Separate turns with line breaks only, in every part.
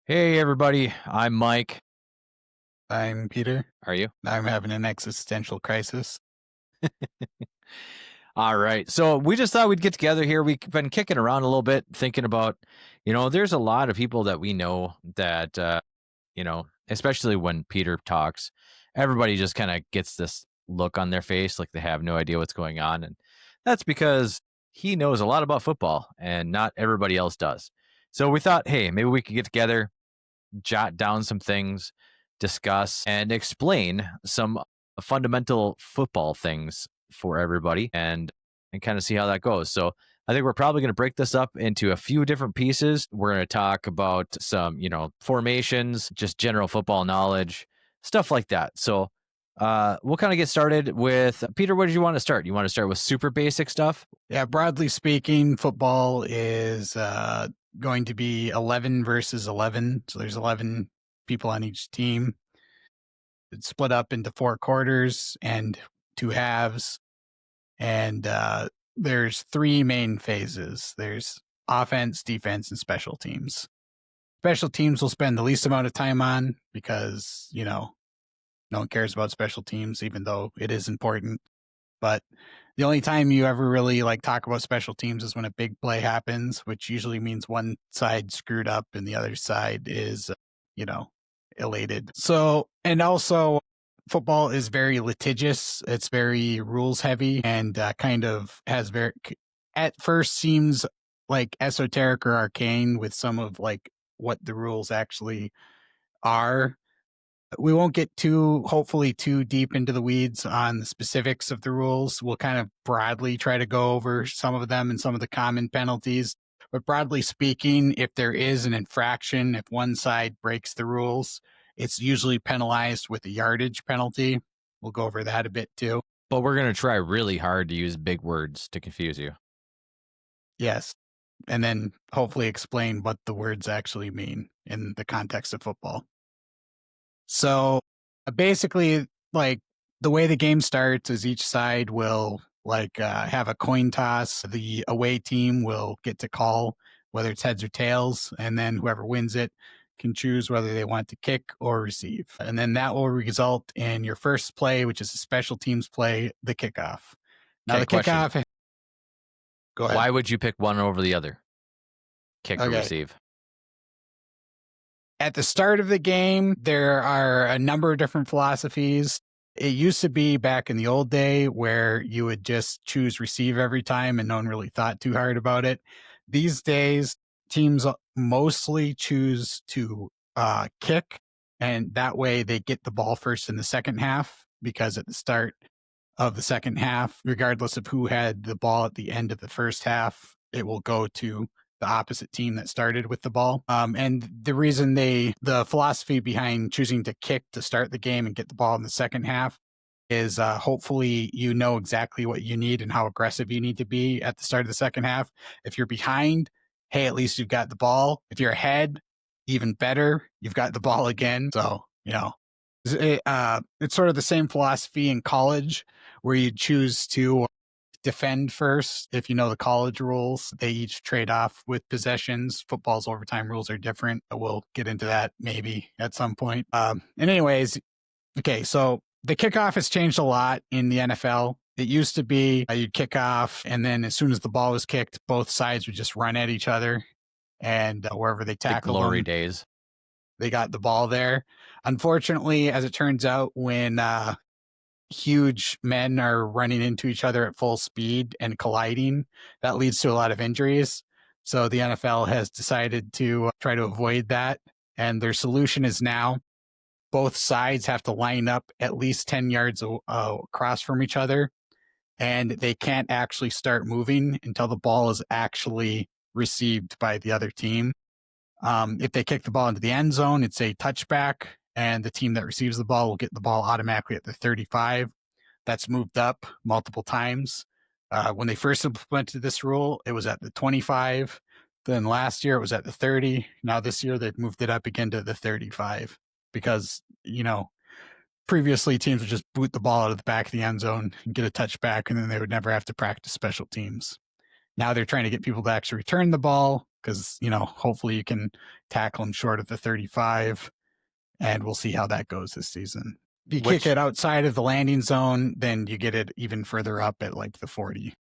Hey everybody, I'm Mike.
I'm Peter.
Are you?
I'm having an existential crisis.
All right. So we just thought we'd get together here. We've been kicking around a little bit, thinking about, there's a lot of people that we know that, especially when Peter talks, everybody just kind of gets this look on their face like they have no idea what's going on. And that's because he knows a lot about football and not everybody else does. So we thought, hey, maybe we could get together, jot down some things, discuss, and explain some fundamental football things for everybody and kind of see how that goes. So I think we're probably going to break this up into a few different pieces. We're going to talk about some, formations, just general football knowledge, stuff like that. So we'll kind of get started with Peter. What did you want to start? You want to start with super basic stuff?
Yeah, broadly speaking, football is going to be 11 versus 11. So there's 11 people on each team. It's split up into 4 quarters and 2 halves. And there's 3 main phases. There's offense, defense, and special teams. Special teams will spend the least amount of time on because, no one cares about special teams, even though it is important. But the only time you ever really talk about special teams is when a big play happens, which usually means one side screwed up and the other side is, you know, elated. So, and also football is very litigious. It's very rules heavy and kind of has at first seems like esoteric or arcane with some of what the rules actually are. We won't get hopefully too deep into the weeds on the specifics of the rules. We'll kind of broadly try to go over some of them and some of the common penalties. But broadly speaking, if there is an infraction, if one side breaks the rules, it's usually penalized with a yardage penalty. We'll go over that a bit too.
But we're going to try really hard to use big words to confuse you.
Yes. And then hopefully explain what the words actually mean in the context of football. So basically, the way the game starts is each side will have a coin toss. The away team will get to call whether it's heads or tails, and then whoever wins it can choose whether they want to kick or receive. And then that will result in your first play, which is a special teams play, the kickoff. Now
Okay,
the
question.
kickoff. Go ahead.
Why would you pick one over the other? Kick or
Okay.
receive?
At the start of the game, there are a number of different philosophies. It used to be back in the old day where you would just choose receive every time and no one really thought too hard about it. These days, teams mostly choose to kick, and that way they get the ball first in the second half because at the start of the second half, regardless of who had the ball at the end of the first half, it will go to the opposite team that started with the ball. And the reason the philosophy behind choosing to kick to start the game and get the ball in the second half is hopefully you know exactly what you need and how aggressive you need to be at the start of the second half. If you're behind, hey, at least you've got the ball. If you're ahead, even better, you've got the ball again. So, it's sort of the same philosophy in college where you choose to defend first. If you know the college rules, they each trade off with possessions. Football's overtime rules are different. We'll get into that maybe at some point. And anyways, okay, so the kickoff has changed a lot in the NFL. It used to be you'd kick off, and then as soon as the ball was kicked, both sides would just run at each other, and wherever they
The
tackled
glory
them,
days.
they got the ball there. Unfortunately, as it turns out, when huge men are running into each other at full speed and colliding, that leads to a lot of injuries. So the NFL has decided to try to avoid that. And their solution is now both sides have to line up at least 10 yards across from each other. And they can't actually start moving until the ball is actually received by the other team. If they kick the ball into the end zone, it's a touchback, and the team that receives the ball will get the ball automatically at the 35. That's moved up multiple times. When they first implemented this rule, it was at the 25. Then last year it was at the 30. Now this year they've moved it up again to the 35 because, previously teams would just boot the ball out of the back of the end zone and get a touchback, and then they would never have to practice special teams. Now they're trying to get people to actually return the ball, because, hopefully you can tackle them short of the 35, and we'll see how that goes this season. If you kick
Which
it outside of the landing zone, then you get it even further up at like the 40.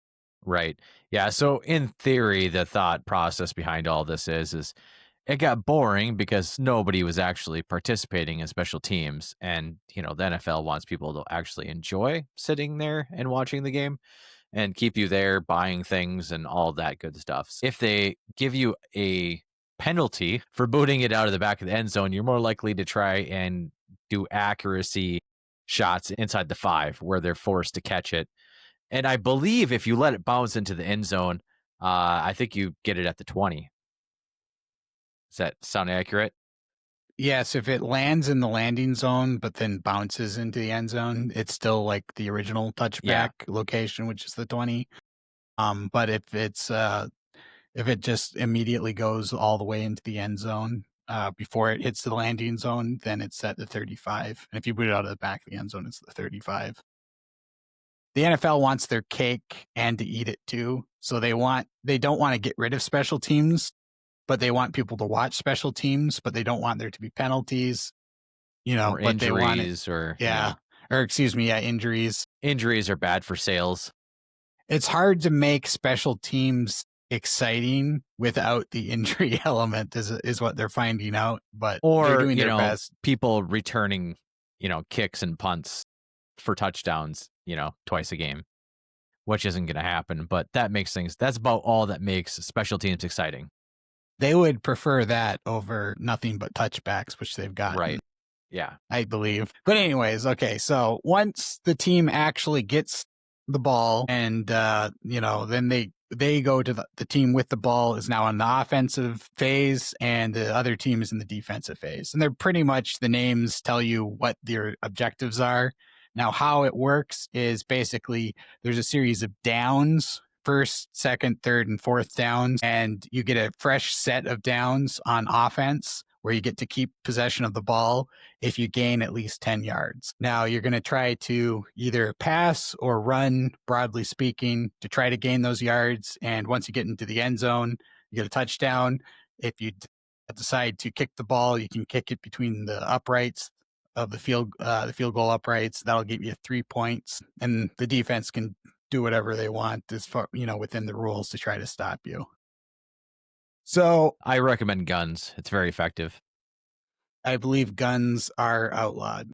right. Yeah, so in theory, the thought process behind all this is it got boring because nobody was actually participating in special teams, and, the NFL wants people to actually enjoy sitting there and watching the game and keep you there buying things and all that good stuff. If they give you a penalty for booting it out of the back of the end zone, you're more likely to try and do accuracy shots inside the 5 where they're forced to catch it. And I believe if you let it bounce into the end zone, I think you get it at the 20. Does that sound accurate?
Yes, if it lands in the landing zone but then bounces into the end zone, it's still like the original touchback
Yeah.
location, which is the 20. But if it just immediately goes all the way into the end zone before it hits the landing zone, then it's set to 35. And if you boot it out of the back of the end zone, it's the 35. The NFL wants their cake and to eat it too. So they don't want to get rid of special teams, but they want people to watch special teams, but they don't want there to be penalties,
Or
but they want it.
injuries or,
Yeah. Or excuse me, yeah, injuries.
injuries are bad for sales.
It's hard to make special teams exciting without the injury element is what they're finding out, but they're
Or,
doing their best.
people returning, kicks and punts for touchdowns, twice a game, which isn't going to happen. But that's about all that makes special teams exciting.
They would prefer that over nothing but touchbacks, which they've gotten.
Right. Yeah.
I believe. But anyways, okay. So once the team actually gets the ball and, then they go to the team with the ball is now on the offensive phase and the other team is in the defensive phase. And they're pretty much the names tell you what their objectives are. Now, how it works is basically there's a series of downs, first, second, third, and fourth downs, and you get a fresh set of downs on offense where you get to keep possession of the ball if you gain at least 10 yards. Now, you're going to try to either pass or run, broadly speaking, to try to gain those yards. And once you get into the end zone, you get a touchdown. If you decide to kick the ball, you can kick it between the uprights of the field goal uprights. That'll give you 3 points, and the defense can do whatever they want as far, within the rules to try to stop you. So
I recommend guns. It's very effective.
I believe guns are outlawed.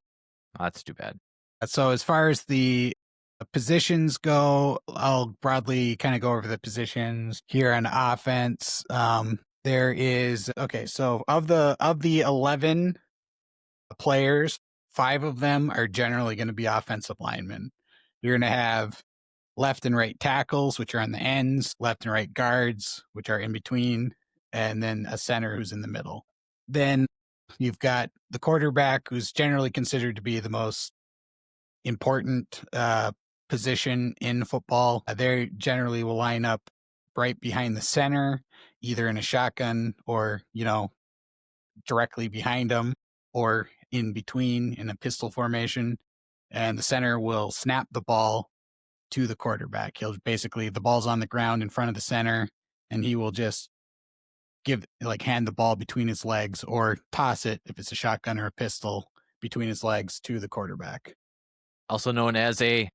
That's too bad.
So as far as the positions go, I'll broadly kind of go over the positions here on offense. There is so of the 11 players, 5 of them are generally going to be offensive linemen. You're going to have left and right tackles, which are on the ends, left and right guards, which are in between, and then a center who's in the middle. Then you've got the quarterback, who's generally considered to be the most important position in football. They generally will line up right behind the center, either in a shotgun or, directly behind them or in between in a pistol formation. And the center will snap the ball to the quarterback. The ball's on the ground in front of the center, and he will just hand the ball between his legs or toss it if it's a shotgun or a pistol between his legs to the quarterback.
Also known as a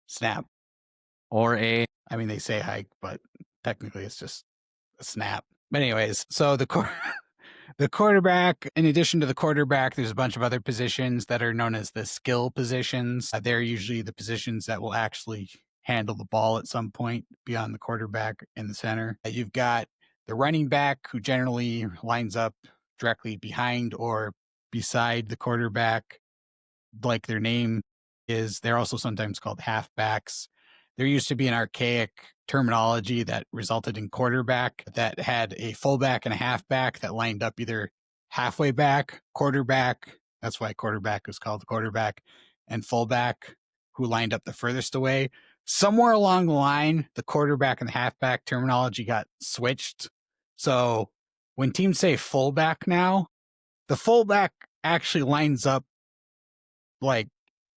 Snap.
or a
I mean, they say hike, but technically it's just a snap. But anyways, so the quarterback, in addition to the quarterback, there's a bunch of other positions that are known as the skill positions. They're usually the positions that will actually handle the ball at some point beyond the quarterback in the center. You've got the running back, who generally lines up directly behind or beside the quarterback, like their name is. They're also sometimes called halfbacks. There used to be an archaic terminology that resulted in quarterback that had a fullback and a halfback that lined up either halfway back, quarterback. That's why quarterback was called the quarterback, and fullback, who lined up the furthest away. Somewhere along the line, the quarterback and the halfback terminology got switched. So when teams say fullback now, the fullback actually lines up like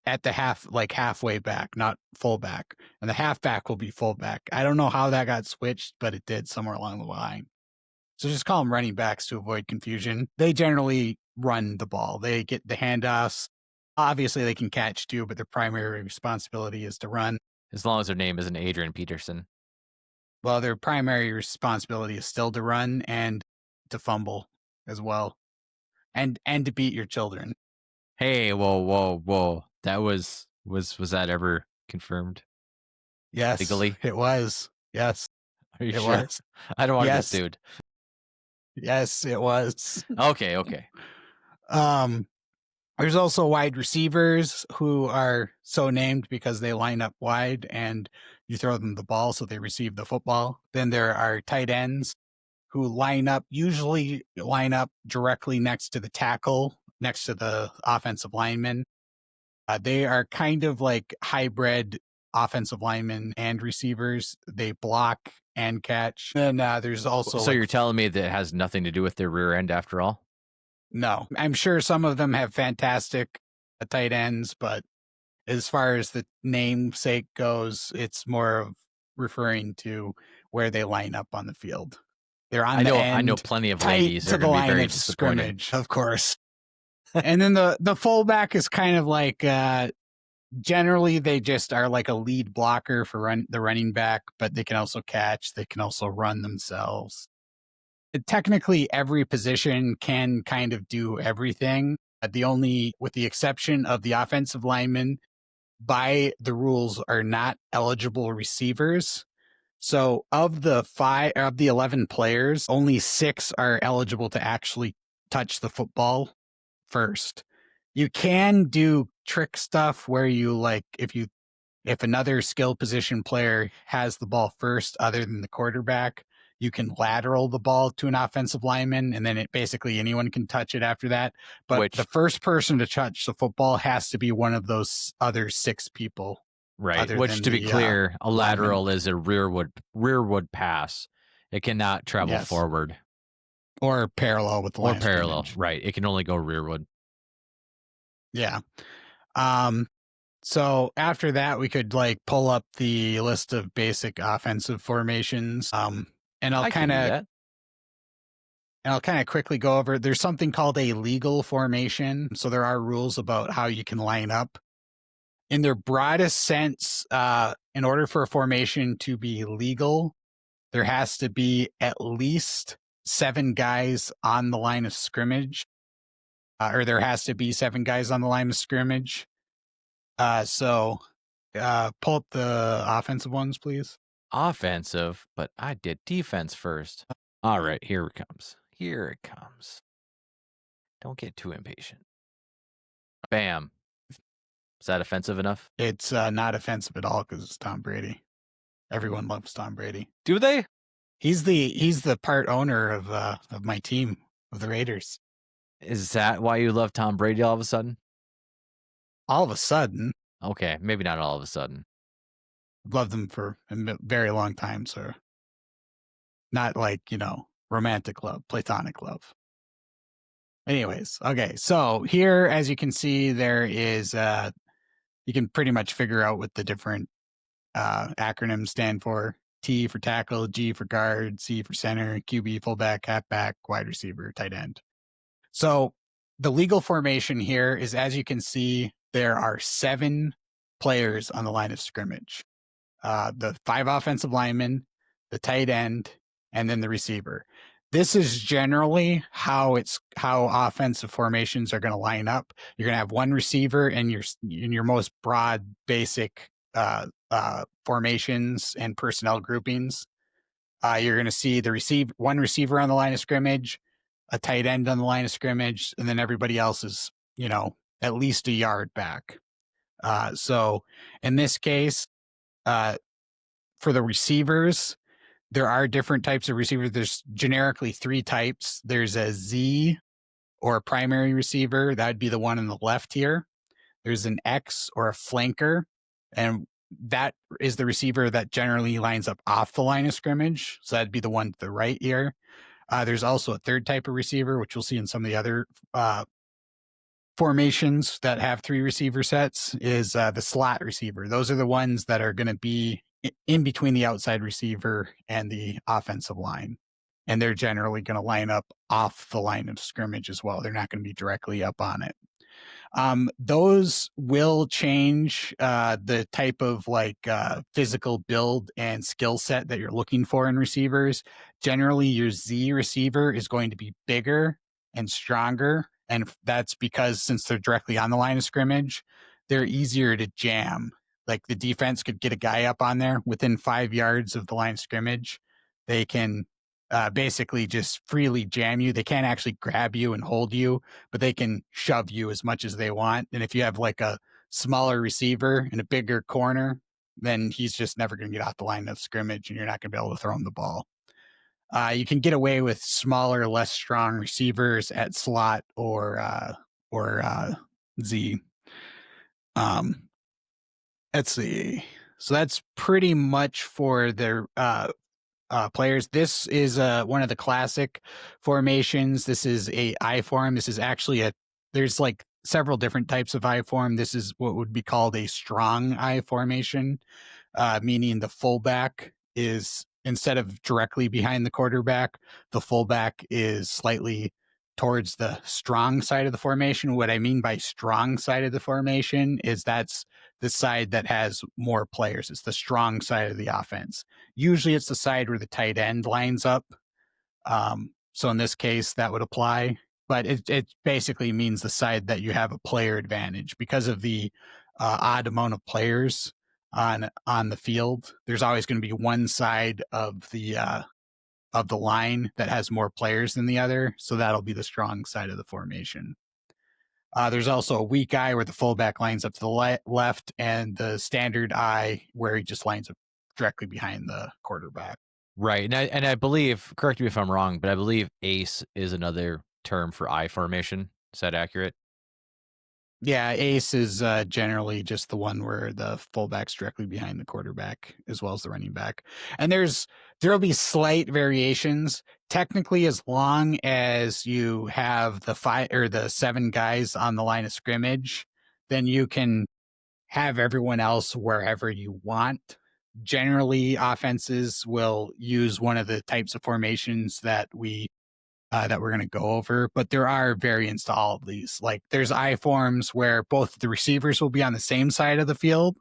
at the halfway back, not fullback. And the halfback will be fullback. I don't know how that got switched, but it did somewhere along the line. So just call them running backs to avoid confusion. They generally run the ball. They get the handoffs. Obviously, they can catch too, but their primary responsibility is to run.
As long as their name isn't Adrian Peterson.
Well, their primary responsibility is still to run and to fumble as well, and to beat your children.
Hey, whoa, whoa, whoa. That was that ever confirmed
Yes,
legally?
it was. Yes,
Are you
it
sure?
was.
I don't want to get
Yes,
sued.
yes, it was.
Okay, okay.
Um, there's also wide receivers who are so named because they line up wide and you throw them the ball so they receive the football. Then there are tight ends who usually line up directly next to the tackle, next to the offensive lineman. They are kind of like hybrid offensive linemen and receivers. They block and catch. Then there's also
So you're telling me that it has nothing to do with their rear end after all?
no, I'm sure some of them have fantastic tight ends, but as far as the namesake goes, it's more of referring to where they line up on the field. They're on the
I know
end,
plenty of
tight
ladies that
to
are
the
going to be
line
very
of
disappointed.
scrimmage, of course. And then the fullback is kind of like generally they just are like a lead blocker for the running back, but they can also catch, they can also run themselves. Technically every position can kind of do everything. The only, with the exception of the offensive linemen, by the rules are not eligible receivers. So of the 11 players, only 6 are eligible to actually touch the football first. You can do trick stuff where you like if another skill position player has the ball first other than the quarterback, you can lateral the ball to an offensive lineman and then it basically anyone can touch it after that. But the
Which,
first person to touch the football has to be one of those other 6 people
right,
other
which
than
to be
the
clear, a
lineman.
lateral is a rearward pass. It cannot travel
Yes.
forward
Or parallel with the
or
line of
parallel.
scrimmage.
Right. It can only go rearward.
Yeah. Um so after that we could like pull up the list of basic offensive formations. And
I can do that.
I'll kind of quickly go over. There's something called a legal formation. So there are rules about how you can line up. In their broadest sense, in order for a formation to be legal, there has to be at least 7 guys on the line of scrimmage, or there has to be 7 guys on the line of scrimmage. Pull up the offensive ones, please.
Offensive, but I did defense first. All right, here it comes. Here it comes. Don't get too impatient. Bam. Is that offensive enough?
It's not offensive at all because it's Tom Brady. Everyone loves Tom Brady.
Do they?
He's the part owner of my team of the Raiders.
Is that why you love Tom Brady all of a sudden?
All of a sudden,
Okay, maybe not all of a sudden.
I've loved them for a very long time, sir. Not like, romantic love, platonic love. Anyways, okay. So here, as you can see, there is you can pretty much figure out what the different acronyms stand for. T for tackle, G for guard, C for center, QB, fullback, halfback, wide receiver, tight end. So the legal formation here is, as you can see, there are 7 players on the line of scrimmage. The 5 offensive linemen, the tight end, and then the receiver. This is generally how offensive formations are going to line up. You're going to have one receiver in your most broad, basic formations and personnel groupings. You're going to see one receiver on the line of scrimmage, a tight end on the line of scrimmage, and then everybody else is, at least a yard back. So in this case, for the receivers, there are different types of receivers. There's generically 3 types. There's a Z or a primary receiver. That would be the one in the left here. There's an X or a flanker. And that is the receiver that generally lines up off the line of scrimmage. So that'd be the one to the right here. There's also a third type of receiver, which we'll see in some of the other formations that have 3 receiver sets, is the slot receiver. Those are the ones that are going to be in between the outside receiver and the offensive line. and they're generally going to line up off the line of scrimmage as well. They're not going to be directly up on it. Those will change the type of physical build and skill set that you're looking for in receivers. Generally, your Z receiver is going to be bigger and stronger. And that's because since they're directly on the line of scrimmage, they're easier to jam. Like the defense could get a guy up on there within 5 yards of the line of scrimmage. They can basically just freely jam you. They can't actually grab you and hold you, but they can shove you as much as they want. And if you have like a smaller receiver and a bigger corner, then he's just never going to get off the line of scrimmage and you're not going to be able to throw him the ball. You can get away with smaller, less strong receivers at slot or Z. Let's see. So that's pretty much for their players. This is one of the classic formations. This is a I form. This is actually there's like several different types of I form. This is what would be called a strong I formation, meaning the fullback is, instead of directly behind the quarterback, the fullback is slightly towards the strong side of the formation. What I mean by strong side of the formation is that's the side that has more players. It's the strong side of the offense. Usually it's the side where the tight end lines up. So in this case, that would apply. But it basically means the side that you have a player advantage because of the odd amount of players on the field. There's always going to be one side of the line that has more players than the other, so that'll be the strong side of the formation. There's also a weak eye where the fullback lines up to the left, and the standard eye where he just lines up directly behind the quarterback.
Right. And I believe, correct me if I'm wrong, but I believe ace is another term for I formation. Is that accurate?
Yeah, ace is generally just the one where the fullback's directly behind the quarterback as well as the running back. And there'll be slight variations. Technically, as long as you have the 5 or the 7 guys on the line of scrimmage, then you can have everyone else wherever you want. Generally, offenses will use one of the types of formations that we're going to go over, but there are variants to all of these. Like there's I forms where both the receivers will be on the same side of the field.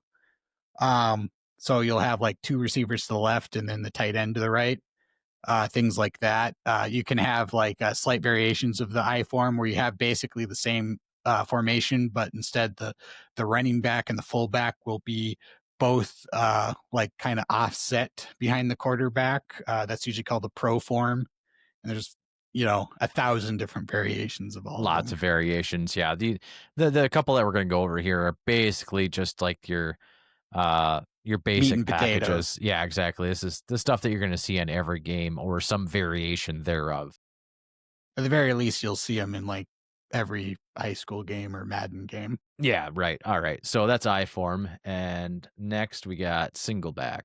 So you'll have like 2 receivers to the left and then the tight end to the right. Things like that. You can have like slight variations of the I form where you have basically the same formation, but instead the running back and the fullback will be both like kind of offset behind the quarterback. That's usually called the pro form. And there's 1,000 different variations of all of
Lots
them.
of variations. Yeah. The couple that we're going to go over here are basically just like your
Meat
basic
and potatoes.
packages. Yeah, exactly. This is the stuff that you're going to see in every game or some variation thereof.
At the very least, you'll see them in like every high school game or Madden game.
Yeah, right. All right. So that's I form. And next we got single back.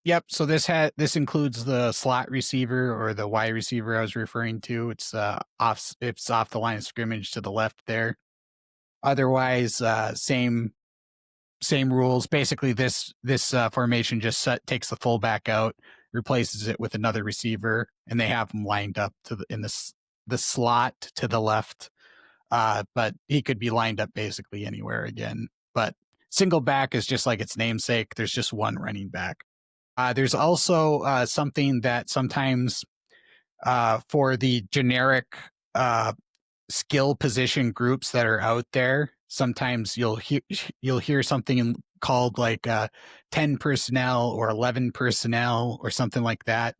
Yep. So this includes the slot receiver or the Y receiver I was referring to. It's off the line of scrimmage to the left there. Otherwise, same rules. Basically, this formation just takes the fullback out, replaces it with another receiver, and they have them lined up in the slot to the left. But he could be lined up basically anywhere again. But single back is just like its namesake. There's just one running back. There's also something that sometimes for the generic skill position groups that are out there, sometimes you'll hear something called like 10 personnel or 11 personnel or something like that.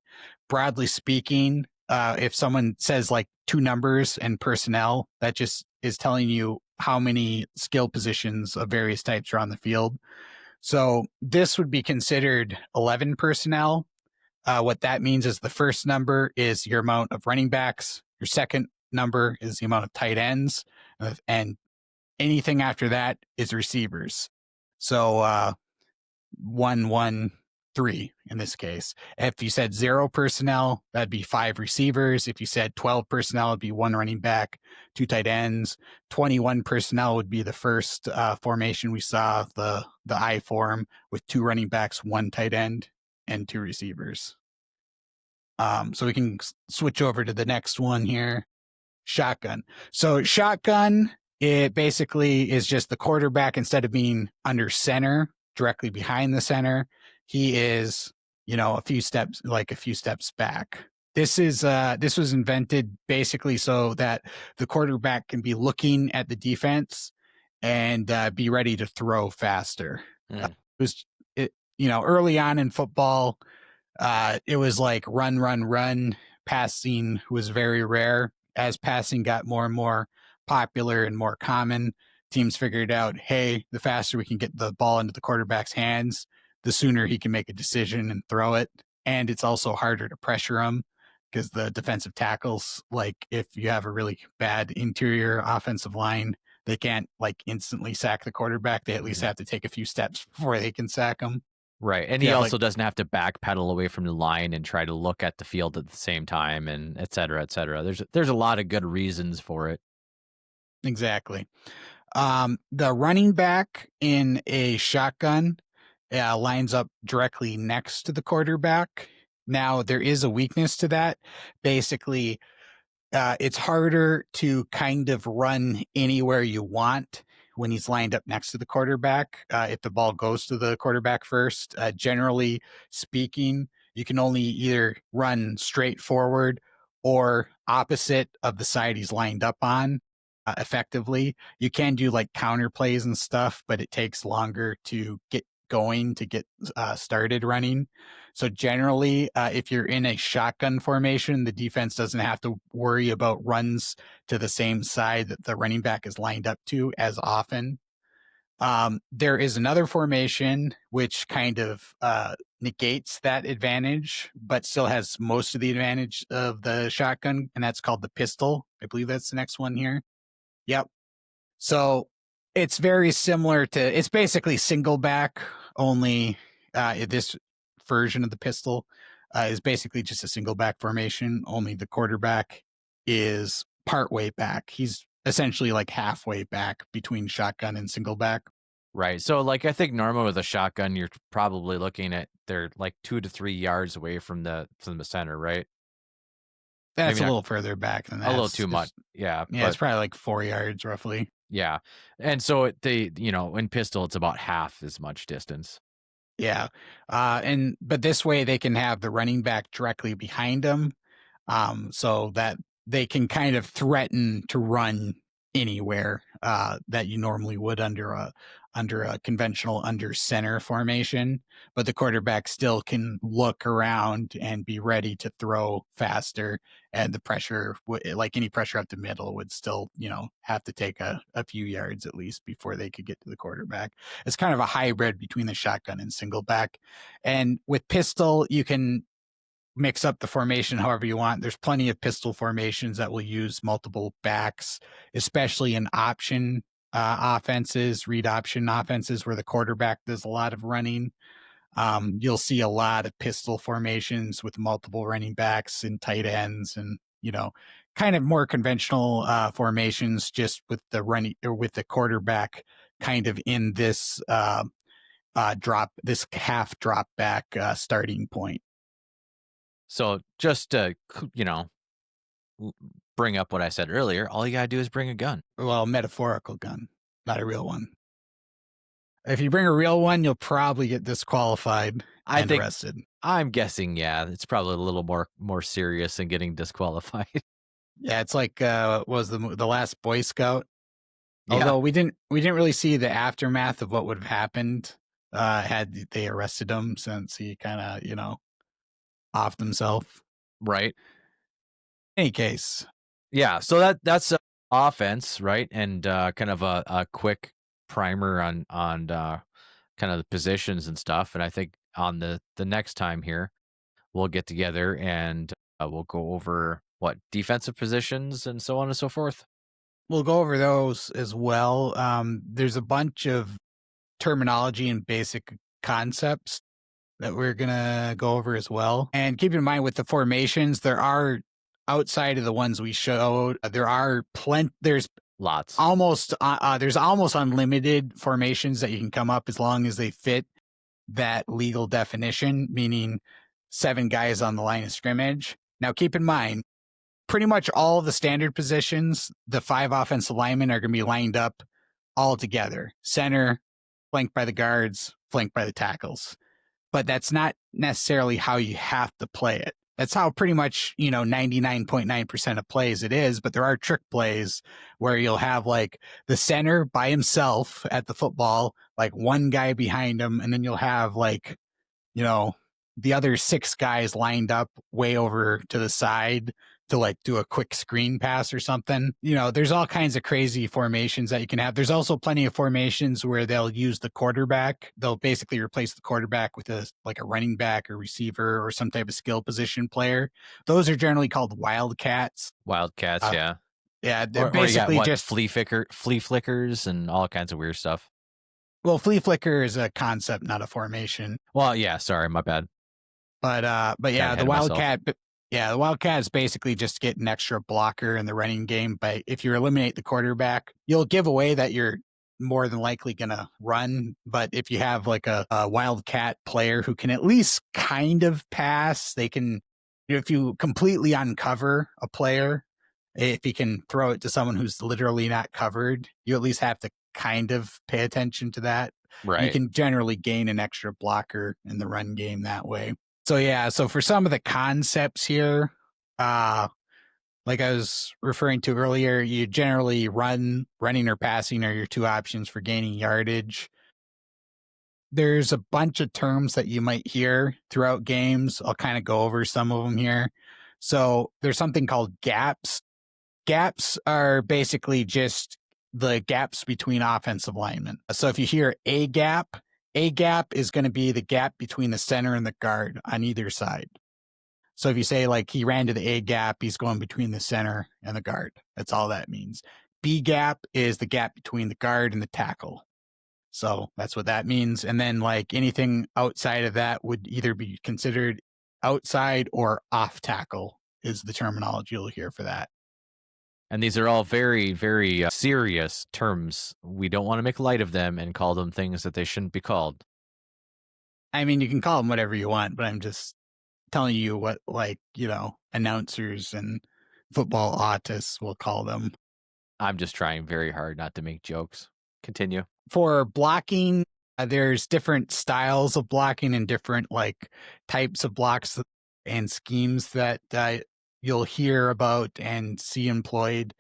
Broadly speaking, if someone says like 2 numbers and personnel, that just is telling you how many skill positions of various types are on the field. So this would be considered 11 personnel. What that means is the first number is your amount of running backs. Your second number is the amount of tight ends. And anything after that is receivers. So 1, 1, 3 in this case. If you said 0 personnel, that'd be 5 receivers. If you said 12 personnel, it'd be 1 running back, 2 tight ends. 21 personnel would be the first formation we saw, the I form with 2 running backs, 1 tight end, and 2 receivers. So we can switch over to the next one here. Shotgun. So shotgun, it basically is just the quarterback, instead of being under center, directly behind the center, he is, a few steps back. This was invented basically so that the quarterback can be looking at the defense and be ready to throw faster.
Mm,
It was early on in football, it was like run, run, run. Passing was very rare. As passing got more and more popular and more common, teams figured out, hey, the faster we can get the ball into the quarterback's hands, the sooner he can make a decision and throw it. And it's also harder to pressure him because the defensive tackles, like if you have a really bad interior offensive line, they can't like instantly sack the quarterback. They at least
mhm.
have to take a few steps before they can sack him.
Right, and
If you
he
have like
also doesn't have to backpedal away from the line and try to look at the field at the same time and et cetera, et cetera. There's a lot of good reasons for it.
exactly. The running back in a shotgun lines up directly next to the quarterback. Now, there is a weakness to that. Basically, it's harder to kind of run anywhere you want when he's lined up next to the quarterback. If the ball goes to the quarterback first, generally speaking, you can only either run straight forward or opposite of the side he's lined up on effectively. You can do like counter plays and stuff, but it takes longer to get going to get started running. So generally, if you're in a shotgun formation, the defense doesn't have to worry about runs to the same side that the running back is lined up to as often. There is another formation which kind of negates that advantage, but still has most of the advantage of the shotgun, and that's called the pistol. I believe that's the next one here. Yep. So it's very similar to, it's basically single back, only this version of the pistol is basically just a single back formation, only the quarterback is part way back. He's essentially like halfway back between shotgun and single back.
Right, so, like, I think normally with a shotgun, you're probably looking at they're, like, 2 to 3 yards away from the center, right?
That's
Maybe
a
not
little further back than
a
that.
little too much. Yeah,
Yeah, it's
but
probably like 4 yards roughly.
yeah, and so in pistol, it's about half as much distance.
Yeah. But this way they can have the running back directly behind them, so that they can kind of threaten to run anywhere that you normally would under a conventional under center formation, but the quarterback still can look around and be ready to throw faster, and the pressure like any pressure up the middle would still have to take a few yards at least before they could get to the quarterback. It's kind of a hybrid between the shotgun and single back, and with pistol you can mix up the formation however you want. There's plenty of pistol formations that will use multiple backs, especially in option offenses, read option offenses where the quarterback does a lot of running. You'll see a lot of pistol formations with multiple running backs and tight ends, and kind of more conventional formations just with the running or with the quarterback kind of in this this half drop back starting point.
So, just to, l bring up what I said earlier, all you gotta do is bring a gun.
Well, metaphorical gun, not a real one. If you bring a real one, you'll probably get disqualified
I
and
think
arrested.
I'm guessing, yeah, it's probably a little more serious than getting disqualified.
Yeah, it's like was the last Boy Scout.
Yeah,
Although we didn't really see the aftermath of what would have happened had they arrested him, since he kind of offed himself.
right.
Any case,
Yeah, so that's offense, right? And, kind of a quick primer on kind of the positions and stuff, and I think on the next time here, we'll get together and, we'll go over, what, defensive positions and so on and so forth?
we'll go over those as well. There's a bunch of terminology and basic concepts that we're gonna go over as well. And keep in mind with the formations, there are outside of the ones we showed, there are
Lots.
there's almost unlimited formations that you can come up as long as they fit that legal definition. Meaning, 7 guys on the line of scrimmage. Now, keep in mind, pretty much all the standard positions, the 5 offensive linemen are going to be lined up all together. Center, flanked by the guards, flanked by the tackles. But that's not necessarily how you have to play it. That's how pretty much, 99.9% of plays it is, but there are trick plays where you'll have like the center by himself at the football, like one guy behind him, and then you'll have like, you know, the other 6 guys lined up way over to the side to like do a quick screen pass or something. There's all kinds of crazy formations that you can have. There's also plenty of formations where they'll use the quarterback. They'll basically replace the quarterback with a running back or receiver or some type of skill position player. Those are generally called wildcats.
Wildcats, yeah.
Yeah, they're
Or you got
basically
what,
just
flea flickers and all kinds of weird stuff.
well, flea flicker is a concept, not a formation.
Well, yeah, sorry, my bad.
But
Got
yeah,
ahead
the
of myself.
wildcat. Yeah, the wildcat is basically just get an extra blocker in the running game. But if you eliminate the quarterback, you'll give away that you're more than likely gonna run. But if you have like a wildcat player who can at least kind of pass, they can. If you completely uncover a player, if you can throw it to someone who's literally not covered, you at least have to kind of pay attention to that. You
Right.
can generally gain an extra blocker in the run game that way. So yeah, so for some of the concepts here, like I was referring to earlier, you generally running or passing are your 2 options for gaining yardage. There's a bunch of terms that you might hear throughout games. I'll kind of go over some of them here. So there's something called gaps. Gaps are basically just the gaps between offensive linemen. So if you hear a gap is going to be the gap between the center and the guard on either side. So if you say like he ran to the A gap, he's going between the center and the guard. That's all that means. B gap is the gap between the guard and the tackle. So that's what that means. And then like anything outside of that would either be considered outside or off tackle is the terminology you'll hear for that.
And these are all very, very serious terms. We don't want to make light of them and call them things that they shouldn't be called.
I mean, you can call them whatever you want, but I'm just telling you what announcers and football autists will call them.
I'm just trying very hard not to make jokes. Continue.
For blocking, there's different styles of blocking and different like types of blocks and schemes that you'll hear about and see employed.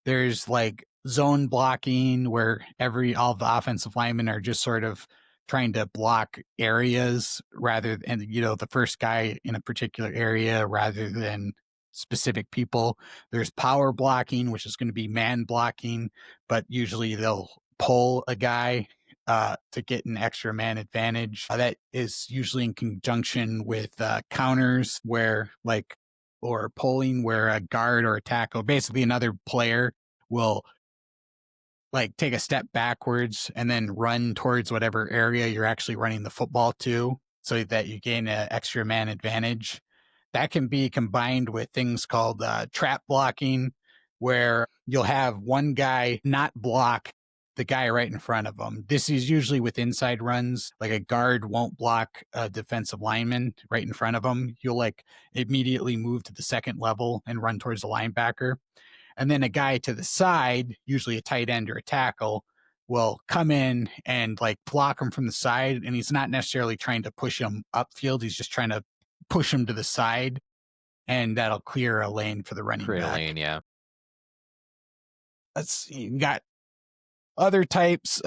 There's like zone blocking where all the offensive linemen are just sort of trying to block areas and the first guy in a particular area rather than specific people. There's power blocking, which is going to be man blocking, but usually they'll pull a guy to get an extra man advantage. That is usually in conjunction with counters or pulling where a guard or a tackle, basically another player will like take a step backwards and then run towards whatever area you're actually running the football to so that you gain an extra man advantage. That can be combined with things called trap blocking, where you'll have one guy not block the guy right in front of him. This is usually with inside runs. Like a guard won't block a defensive lineman right in front of him. You'll like immediately move to the second level and run towards the linebacker. And then a guy to the side, usually a tight end or a tackle, will come in and like block him from the side. And he's not necessarily trying to push him upfield. He's just trying to push him to the side. And that'll clear a lane for the running
Create a
back.
lane, yeah.
Let's see. You got other types,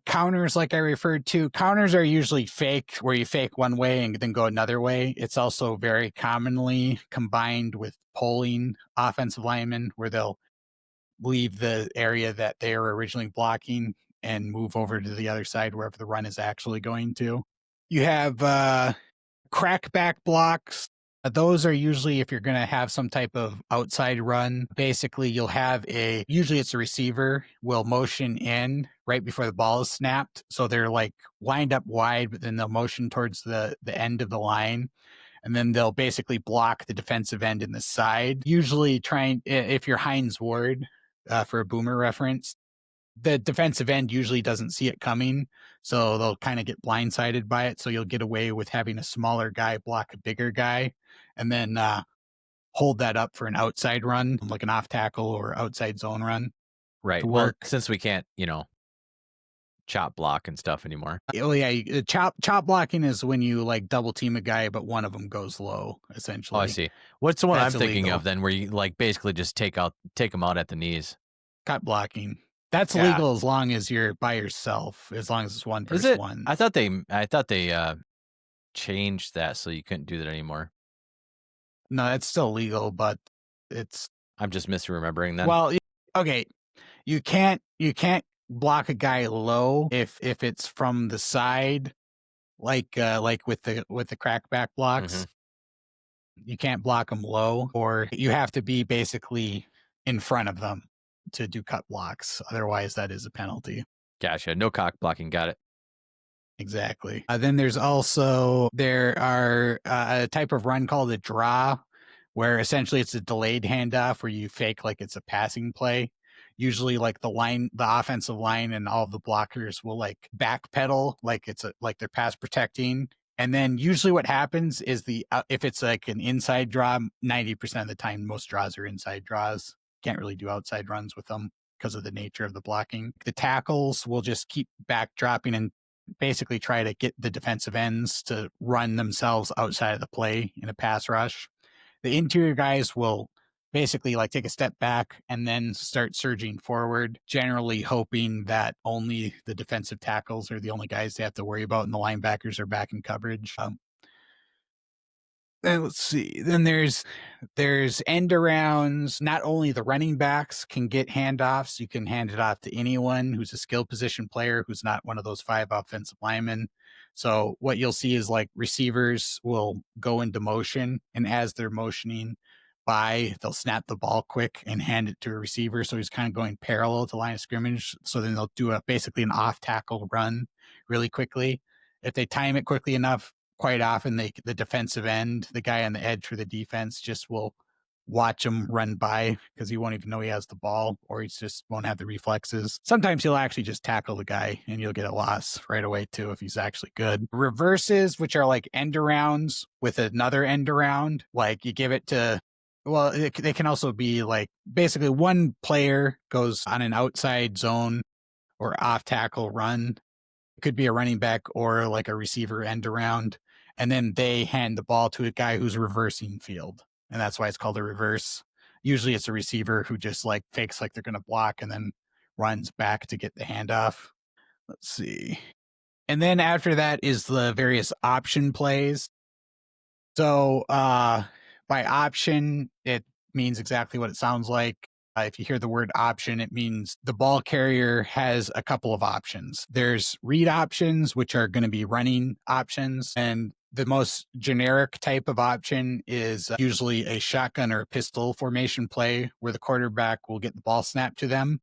counters, like I referred to. Counters are usually fake, where you fake one way and then go another way. It's also very commonly combined with pulling offensive linemen, where they'll leave the area that they were originally blocking and move over to the other side wherever the run is actually going to. You have crackback blocks. Those are usually if you're going to have some type of outside run. Basically, usually it's a receiver will motion in right before the ball is snapped. So they're like lined up wide, but then they'll motion towards the end of the line. And then they'll basically block the defensive end in the side. Usually if you're Heinz Ward, for a boomer reference, the defensive end usually doesn't see it coming, so they'll kind of get blindsided by it. So you'll get away with having a smaller guy block a bigger guy, and then hold that up for an outside run, like an off tackle or outside zone run to
Right. Well,
work.
since we can't, chop block and stuff anymore.
Oh yeah, chop blocking is when you like double team a guy, but one of them goes low.
Oh, I
Essentially,
see. What's the one I'm
that's
thinking of
illegal.
then, where you like basically just take them out at the knees?
Cut blocking. That's
Yeah.
legal as long as you're by yourself. As long as it's one
Is
versus
it?
one.
I thought they changed that so you couldn't do that anymore.
No, that's still legal, but it's
I'm just misremembering then.
well, okay. You can't block a guy low if it's from the side, like with the crackback
Hmm.
blocks. You can't block them low, or you have to be basically in front of them to do cut blocks. Otherwise, that is a penalty.
Gotcha. No cock blocking. Got it.
Exactly. Then there are a type of run called a draw, where essentially it's a delayed handoff where you fake like it's a passing play. Usually, like the offensive line, and all of the blockers will like backpedal, like like they're pass protecting. And then usually what happens is if it's like an inside draw, 90% of the time, most draws are inside draws. Can't really do outside runs with them because of the nature of the blocking. The tackles will just keep backdropping and basically try to get the defensive ends to run themselves outside of the play in a pass rush. The interior guys will basically like take a step back and then start surging forward, generally hoping that only the defensive tackles are the only guys they have to worry about, and the linebackers are back in coverage. And let's see. Then there's end arounds. Not only the running backs can get handoffs, you can hand it off to anyone who's a skill position player who's not one of those 5 offensive linemen. So what you'll see is like receivers will go into motion, and as they're motioning by, they'll snap the ball quick and hand it to a receiver. So he's kind of going parallel to line of scrimmage. So then they'll do basically an off tackle run really quickly. If they time it quickly enough, quite often the defensive end, the guy on the edge for the defense, just will watch him run by because he won't even know he has the ball, or he just won't have the reflexes. Sometimes he'll actually just tackle the guy and you'll get a loss right away too if he's actually good. Reverses, which are like end arounds with another end around, like you give it to, well, they can also be like basically one player goes on an outside zone or off tackle run. It could be a running back or like a receiver end around, and then they hand the ball to a guy who's reversing field, and that's why it's called a reverse. Usually it's a receiver who just like fakes like they're going to block and then runs back to get the handoff. Let's see. And then after that is the various option plays. So by option, it means exactly what it sounds like. If you hear the word option, it means the ball carrier has a couple of options. There's read options, which are going to be running options. And the most generic type of option is usually a shotgun or a pistol formation play where the quarterback will get the ball snapped to them.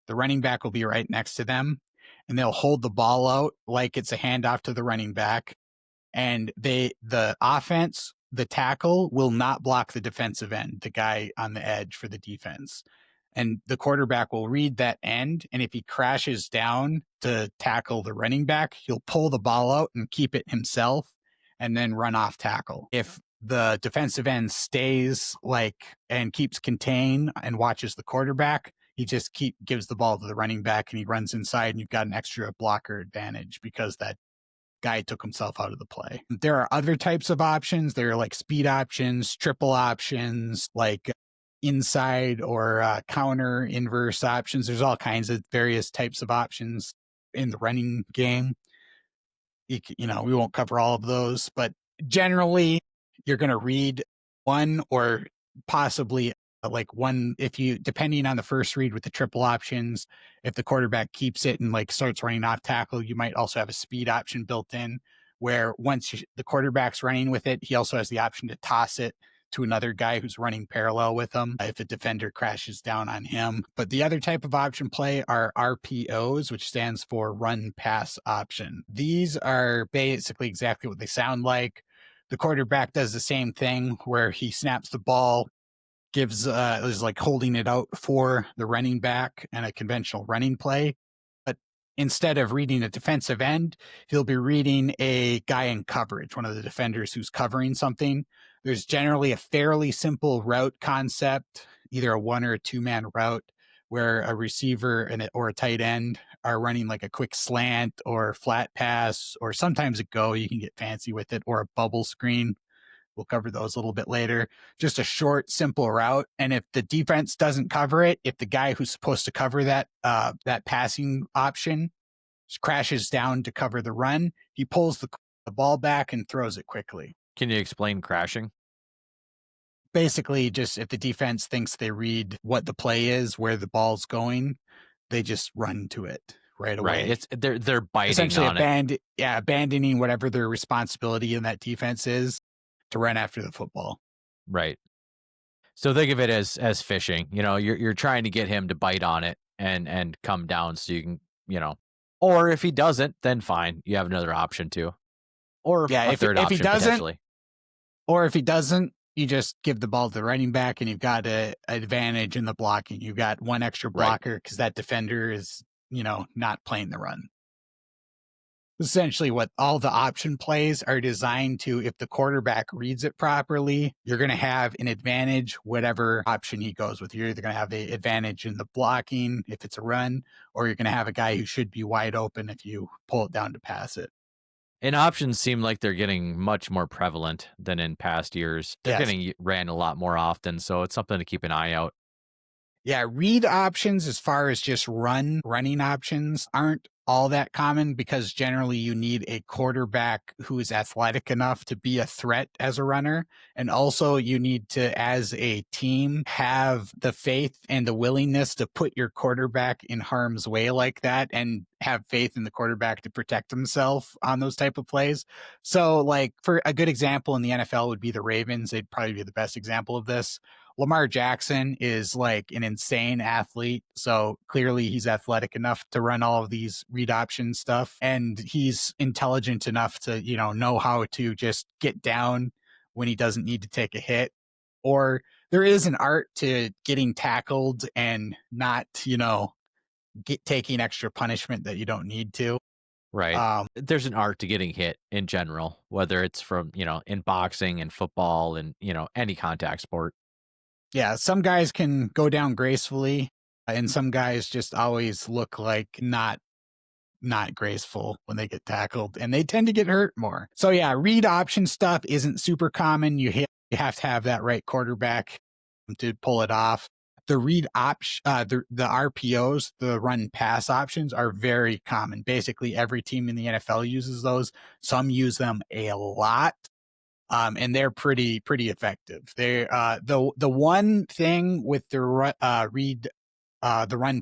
The running back will be right next to them, and they'll hold the ball out like it's a handoff to the running back, and the offense, the tackle will not block the defensive end, the guy on the edge for the defense. And the quarterback will read that end, and if he crashes down to tackle the running back, he'll pull the ball out and keep it himself and then run off tackle. If the defensive end stays like and keeps contained and watches the quarterback, he just gives the ball to the running back and he runs inside, and you've got an extra blocker advantage because that guy took himself out of the play. There are other types of options. There are like speed options, triple options, like inside or counter inverse options. There's all kinds of various types of options in the running game. We won't cover all of those, but generally you're going to read one or possibly like one, if you, depending on the first read with the triple options, if the quarterback keeps it and like starts running off tackle, you might also have a speed option built in where once the quarterback's running with it, he also has the option to toss it to another guy who's running parallel with him if a defender crashes down on him. But the other type of option play are RPOs, which stands for run pass option. These are basically exactly what they sound like. The quarterback does the same thing where he snaps the ball is like holding it out for the running back and a conventional running play. But instead of reading a defensive end, he'll be reading a guy in coverage, one of the defenders who's covering something. There's generally a fairly simple route concept, either a one or a two-man route, where a receiver or a tight end are running like a quick slant or flat pass, or sometimes a go. You can get fancy with it, or a bubble screen. We'll cover those a little bit later. Just a short, simple route. And if the defense doesn't cover it, if the guy who's supposed to cover that passing option crashes down to cover the run, he pulls the ball back and throws it quickly.
Can you explain crashing?
Basically, just if the defense thinks they read what the play is, where the ball's going, they just run to it right
Right.
away.
It's they're biting
Essentially
on it.
abandoning whatever their responsibility in that defense is to run after the football.
Right. So think of it as fishing. You know, you're trying to get him to bite on it and come down so you can, you know. Or if he doesn't, then fine. You have another option too. Or
Yeah,
a third
if he
option
doesn't,
potentially.
or if he doesn't, you just give the ball to the running back and you've got an advantage in the blocking. You've got one extra
Right.
blocker because that defender is, not playing the run. Essentially, what all the option plays are designed to, if the quarterback reads it properly, you're going to have an advantage, whatever option he goes with. You're either going to have the advantage in the blocking if it's a run, or you're going to have a guy who should be wide open if you pull it down to pass it.
And options seem like they're getting much more prevalent than in past years. They're
Yes.
getting ran a lot more often, so it's something to keep an eye out.
Yeah, read options as far as just running options aren't all that common because generally you need a quarterback who is athletic enough to be a threat as a runner. And also you need to, as a team, have the faith and the willingness to put your quarterback in harm's way like that and have faith in the quarterback to protect himself on those type of plays. So like for a good example in the NFL would be the Ravens. They'd probably be the best example of this. Lamar Jackson is like an insane athlete. So clearly he's athletic enough to run all of these read option stuff. And he's intelligent enough to, know how to just get down when he doesn't need to take a hit. Or there is an art to getting tackled and not, taking extra punishment that you don't need to.
Right. There's an art to getting hit in general, whether it's from, in boxing and football and, any contact sport.
Yeah, some guys can go down gracefully, and some guys just always look like not graceful when they get tackled, and they tend to get hurt more. So yeah, read option stuff isn't super common. You have to have that right quarterback to pull it off. The read option, the RPOs, the run pass options are very common. Basically, every team in the NFL uses those. Some use them a lot. And they're pretty effective. They the one thing with the run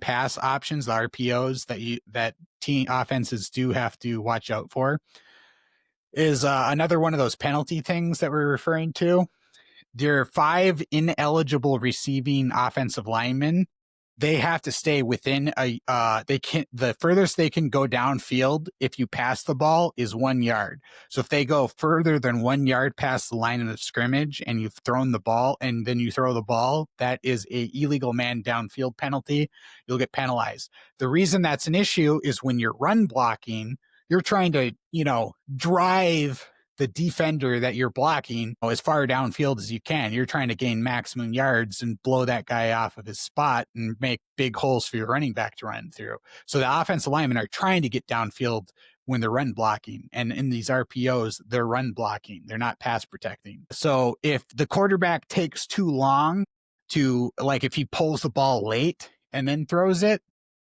pass options, the RPOs that team offenses do have to watch out for is another one of those penalty things that we're referring to. There are 5 ineligible receiving offensive linemen. They have to stay within the furthest they can go downfield if you pass the ball is 1 yard. So if they go further than 1 yard past the line of scrimmage and you've thrown the ball and then you throw the ball, that is a illegal man downfield penalty. You'll get penalized. The reason that's an issue is when you're run blocking, you're trying to, drive the defender that you're blocking as far downfield as you can. You're trying to gain maximum yards and blow that guy off of his spot and make big holes for your running back to run through. So the offensive linemen are trying to get downfield when they're run blocking. And in these RPOs, they're run blocking. They're not pass protecting. So if the quarterback takes too long to, like if he pulls the ball late and then throws it,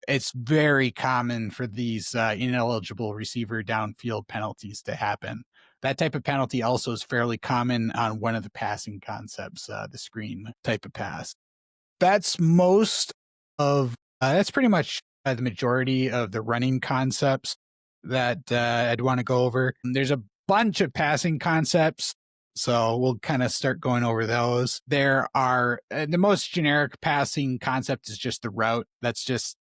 it's very common for these ineligible receiver downfield penalties to happen. That type of penalty also is fairly common on one of the passing concepts, the screen type of pass. That's that's pretty much the majority of the running concepts that I'd want to go over. There's a bunch of passing concepts, so we'll kind of start going over those. There are the most generic passing concept is just the route. That's just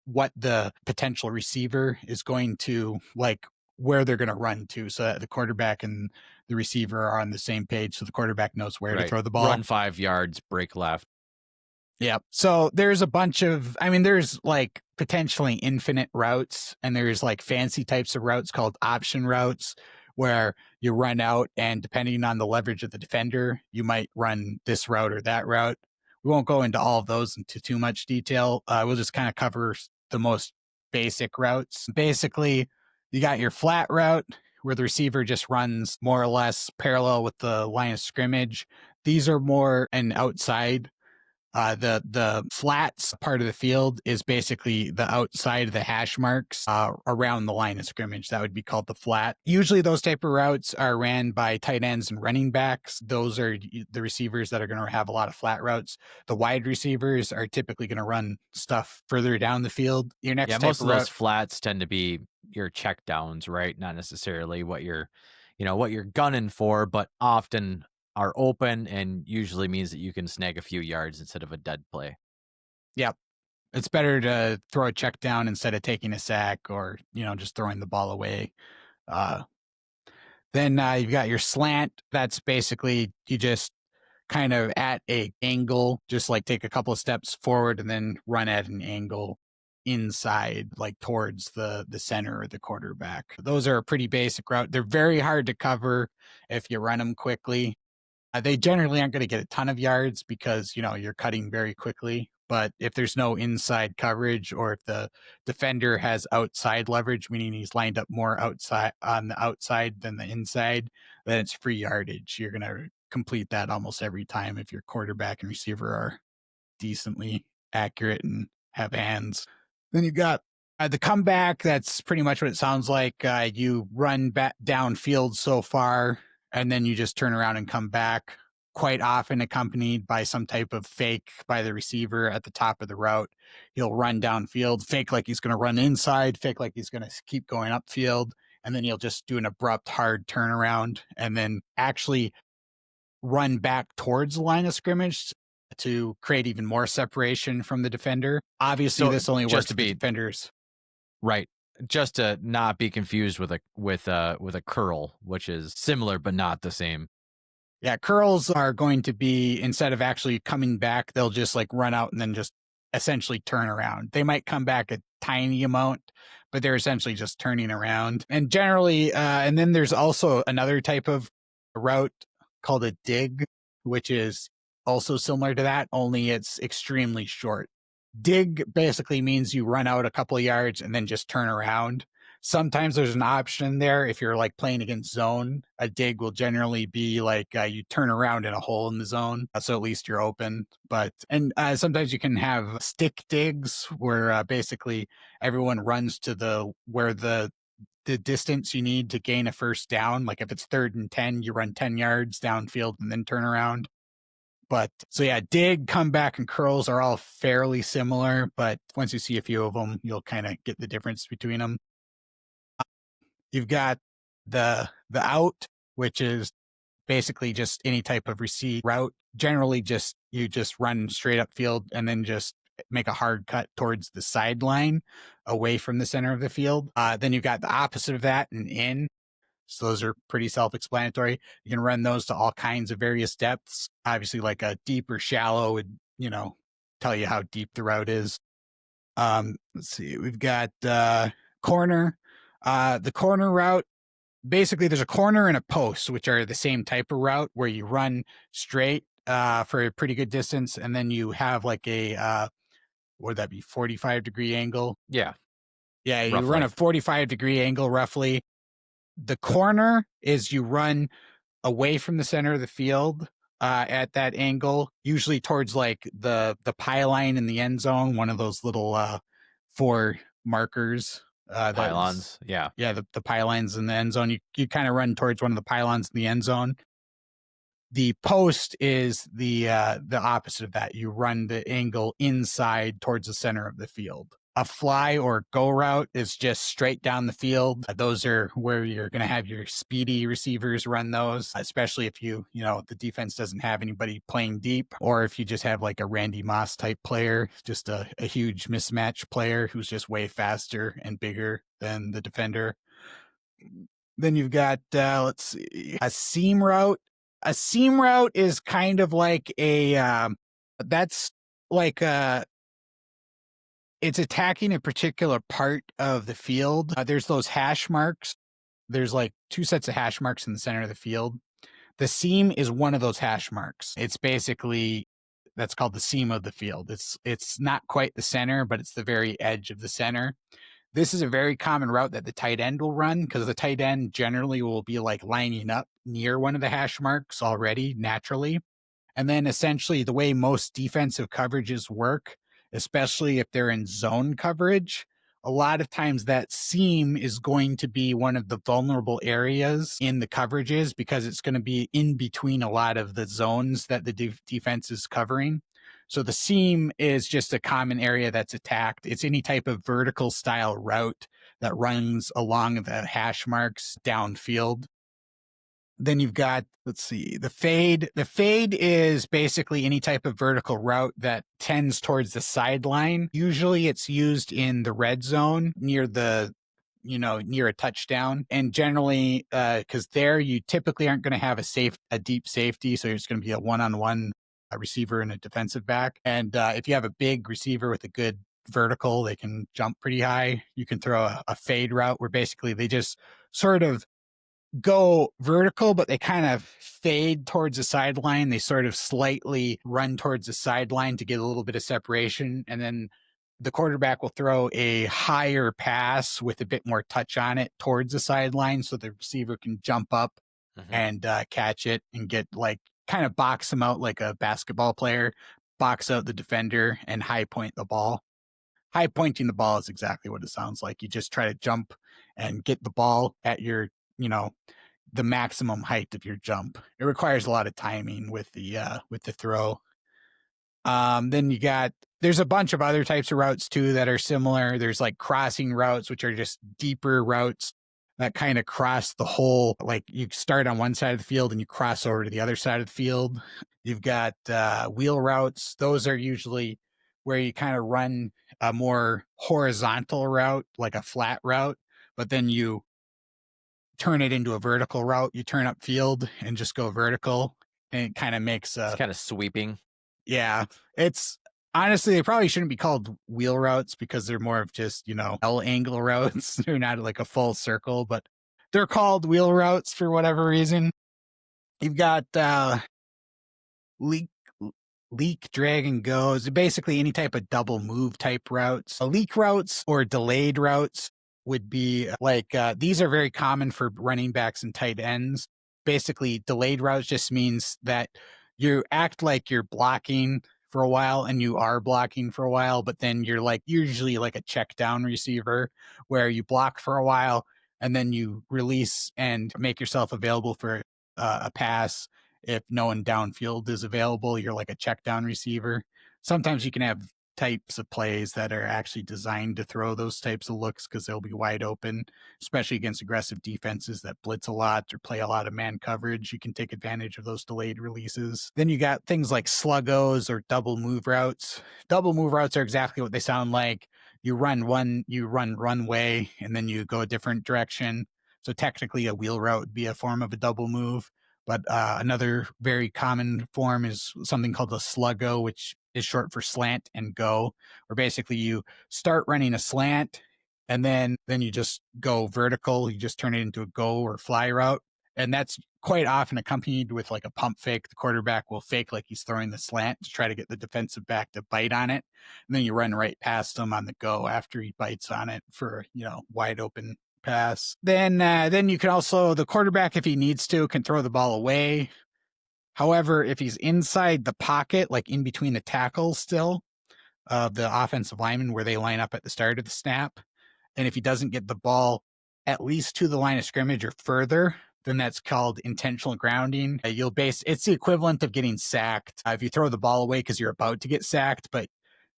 what the potential receiver is going to like where they're going to run to, so that the quarterback and the receiver are on the same page, so the quarterback knows where to
Right.
throw the ball.
Run 5 yards, break left.
Yeah. So there's a bunch of, I mean, there's like potentially infinite routes, and there's like fancy types of routes called option routes where you run out, and depending on the leverage of the defender, you might run this route or that route. We won't go into all of those into too much detail. We'll just kind of cover the most basic routes. Basically, you got your flat route where the receiver just runs more or less parallel with the line of scrimmage. These are more an outside the flats part of the field is basically the outside of the hash marks around the line of scrimmage. That would be called the flat. Usually those type of routes are ran by tight ends and running backs. Those are the receivers that are going to have a lot of flat routes. The wide receivers are typically going to run stuff further down the field. Your
Yeah,
next type
most
of
of those
route,
flats tend to be your check downs, right? Not necessarily what you're, what you're gunning for, but often are open and usually means that you can snag a few yards instead of a dead play.
yeah, it's better to throw a check down instead of taking a sack or, just throwing the ball away. Uh, Then you've got your slant. That's basically you just kind of at a angle, just like take a couple of steps forward and then run at an angle inside, like towards the center or the quarterback. Those are a pretty basic route. They're very hard to cover if you run them quickly. They generally aren't going to get a ton of yards because, you're cutting very quickly. But if there's no inside coverage, or if the defender has outside leverage, meaning he's lined up more outside on the outside than the inside, then it's free yardage. You're going to complete that almost every time if your quarterback and receiver are decently accurate and have hands. Then you got the comeback. That's pretty much what it sounds like. You run back downfield so far, and then you just turn around and come back, quite often accompanied by some type of fake by the receiver at the top of the route. He'll run downfield, fake like he's going to run inside, fake like he's going to keep going upfield, and then he'll just do an abrupt, hard turnaround, and then actually run back towards the line of scrimmage to create even more separation from the defender. Obviously,
So
this only
just
works
to
for the
be
defenders.
right, just to not be confused with a curl, which is similar but not the same.
Yeah, curls are going to be, instead of actually coming back, they'll just like run out and then just essentially turn around. They might come back a tiny amount, but they're essentially just turning around. And generally, and then there's also another type of route called a dig, which is also similar to that, only it's extremely short. Dig basically means you run out a couple of yards and then just turn around. Sometimes there's an option there if you're like playing against zone. A dig will generally be like you turn around in a hole in the zone, so at least you're open. But and sometimes you can have stick digs where basically everyone runs to the distance you need to gain a first down. Like if it's 3rd and 10, you run 10 yards downfield and then turn around. But so yeah, dig, comeback, and curls are all fairly similar, but once you see a few of them, you'll kind of get the difference between them. You've got the out, which is basically just any type of receive route. Generally, just you just run straight up field and then just make a hard cut towards the sideline, away from the center of the field. Then you've got the opposite of that, an in. So those are pretty self-explanatory. You can run those to all kinds of various depths. Obviously, like a deep or shallow would, tell you how deep the route is. Let's see. We've got corner. The corner route, basically there's a corner and a post, which are the same type of route where you run straight for a pretty good distance, and then you have like a what would that be, 45-degree angle?
Yeah,
Yeah, you run a
roughly.
45-degree angle roughly. The corner is you run away from the center of the field at that angle, usually towards like the pylon in the end zone, one of those little 4 markers. That's
Pylons. Yeah.
yeah, the pylons in the end zone. You kind of run towards one of the pylons in the end zone. The post is the opposite of that. You run the angle inside towards the center of the field. A fly or go route is just straight down the field. Those are where you're going to have your speedy receivers run those, especially if the defense doesn't have anybody playing deep, or if you just have like a Randy Moss type player, just a huge mismatch player who's just way faster and bigger than the defender. Then you've got let's see, a seam route. A seam route is kind of like a that's like it's attacking a particular part of the field. There's those hash marks. There's like two sets of hash marks in the center of the field. The seam is one of those hash marks. It's basically that's called the seam of the field. It's not quite the center, but it's the very edge of the center. This is a very common route that the tight end will run because the tight end generally will be like lining up near one of the hash marks already naturally. And then essentially the way most defensive coverages work, especially if they're in zone coverage, a lot of times that seam is going to be one of the vulnerable areas in the coverages because it's going to be in between a lot of the zones that the defense is covering. So the seam is just a common area that's attacked. It's any type of vertical style route that runs along the hash marks downfield. Then you've got, let's see, the fade. The fade is basically any type of vertical route that tends towards the sideline. Usually it's used in the red zone near the, near a touchdown. And generally, because there you typically aren't going to have a deep safety. So it's going to be a one-on-one receiver and a defensive back. And if you have a big receiver with a good vertical, they can jump pretty high. You can throw a fade route where basically they just sort of go vertical, but they kind of fade towards the sideline. They sort of slightly run towards the sideline to get a little bit of separation. And then the quarterback will throw a higher pass with a bit more touch on it towards the sideline so the receiver can jump up and catch it and get like kind of box them out like a basketball player, box out the defender and high point the ball. High pointing the ball is exactly what it sounds like. You just try to jump and get the ball at your, the maximum height of your jump. It requires a lot of timing with the throw. Then there's a bunch of other types of routes too that are similar. There's like crossing routes, which are just deeper routes that kind of cross the whole, like you start on one side of the field and you cross over to the other side of the field. You've got wheel routes. Those are usually where you kind of run a more horizontal route, like a flat route, but then you turn it into a vertical route. You turn up field and just go vertical. And it kind of makes
It's kind of sweeping.
yeah, it's honestly, they probably shouldn't be called wheel routes because they're more of just, L angle routes. They're not like a full circle, but they're called wheel routes for whatever reason. You've got leak, leak, drag, and go. So basically any type of double move type routes. Leak routes or delayed routes would be like these are very common for running backs and tight ends. Basically, delayed routes just means that you act like you're blocking for a while and you are blocking for a while, but then you're like usually like a check down receiver where you block for a while and then you release and make yourself available for a pass. If no one downfield is available, you're like a check down receiver. Sometimes you can have types of plays that are actually designed to throw those types of looks because they'll be wide open, especially against aggressive defenses that blitz a lot or play a lot of man coverage. You can take advantage of those delayed releases. Then you got things like sluggos or double move routes. Double move routes are exactly what they sound like. You run one way and then you go a different direction. So technically a wheel route would be a form of a double move. But another very common form is something called a sluggo, which is short for slant and go, where basically you start running a slant and then you just go vertical. You just turn it into a go or fly route. And that's quite often accompanied with like a pump fake. The quarterback will fake like he's throwing the slant to try to get the defensive back to bite on it. And then you run right past him on the go after he bites on it for, wide open pass. Then you can also, the quarterback, if he needs to, can throw the ball away. However, if he's inside the pocket, like in between the tackles still, the offensive lineman where they line up at the start of the snap, and if he doesn't get the ball at least to the line of scrimmage or further, then that's called intentional grounding. It's the equivalent of getting sacked. If you throw the ball away because you're about to get sacked, but